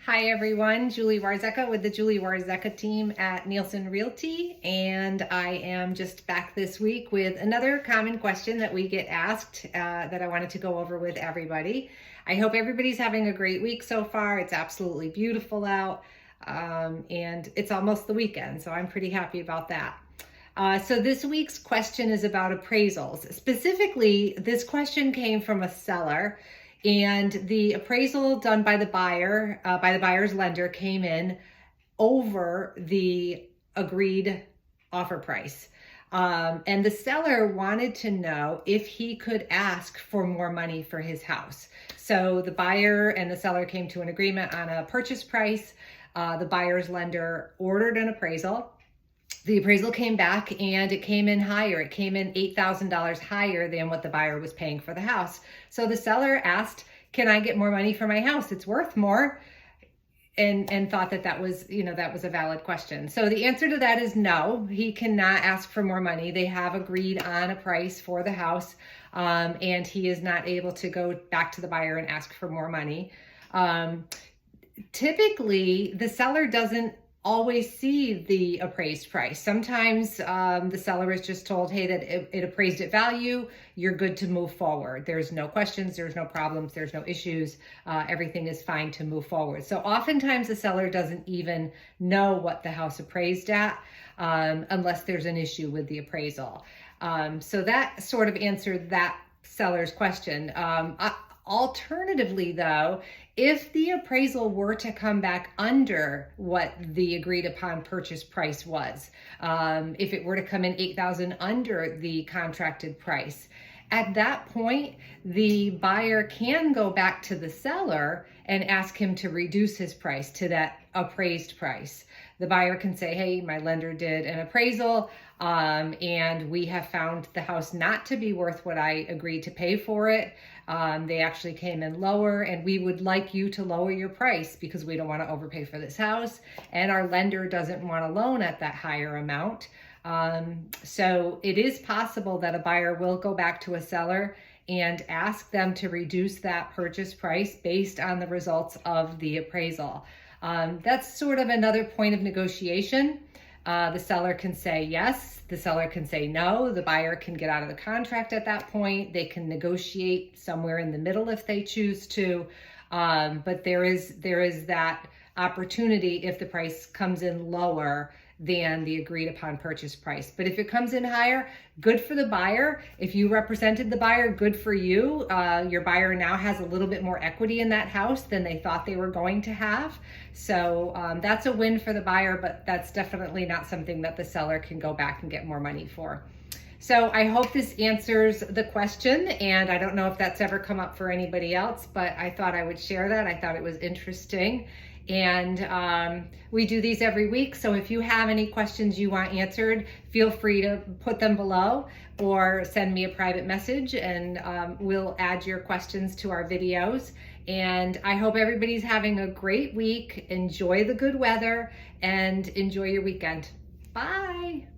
Hi everyone, Julie Warzeka with the Julie Warzeka team at NEILSEN Realty, and I am just back this week with another common question that we get asked that I wanted to go over with everybody. I hope everybody's having a great week so far. It's absolutely beautiful out, and it's almost the weekend, so I'm pretty happy about that. So this week's question is about appraisals. Specifically, this question came from a seller, and the appraisal done by the buyer, by the buyer's lender, came in over the agreed offer price. And the seller wanted to know if he could ask for more money for his house. So the buyer and the seller came to an agreement on a purchase price. The buyer's lender ordered an appraisal. The appraisal came back and it came in higher. It came in $8,000 higher than what the buyer was paying for the house. So the seller asked, can I get more money for my house? It's worth more. And thought that was, that was a valid question. So the answer to that is no, he cannot ask for more money. They have agreed on a price for the house, and he is not able to go back to the buyer and ask for more money. Typically, the seller doesn't always see the appraised price. Sometimes the seller is just told, hey, that it appraised at value, you're good to move forward. There's no questions, there's no problems, there's no issues, everything is fine to move forward. So oftentimes the seller doesn't even know what the house appraised at unless there's an issue with the appraisal. So that sort of answered that seller's question. Alternatively, though, if the appraisal were to come back under what the agreed upon purchase price was, if it were to come in $8,000 under the contracted price, at that point, the buyer can go back to the seller and ask him to reduce his price to that appraised price. The buyer can say, hey, my lender did an appraisal, and we have found the house not to be worth what I agreed to pay for it. They actually came in lower, and we would like you to lower your price because we don't want to overpay for this house, and our lender doesn't want a loan at that higher amount. So it is possible that a buyer will go back to a seller and ask them to reduce that purchase price based on the results of the appraisal. That's sort of another point of negotiation. The seller can say yes, the seller can say no, the buyer can get out of the contract at that point. They can negotiate somewhere in the middle if they choose to, but there is that opportunity if the price comes in lower than the agreed upon purchase price. But if it comes in higher, good for the buyer. If you represented the buyer, good for you. Your buyer now has a little bit more equity in that house than they thought they were going to have. So that's a win for the buyer, but that's definitely not something that the seller can go back and get more money for. So I hope this answers the question, and I don't know if that's ever come up for anybody else, but I thought I would share that. I thought it was interesting. And we do these every week, so if you have any questions you want answered, feel free to put them below or send me a private message, and we'll add your questions to our videos. And I hope everybody's having a great week. Enjoy the good weather and enjoy your weekend. Bye.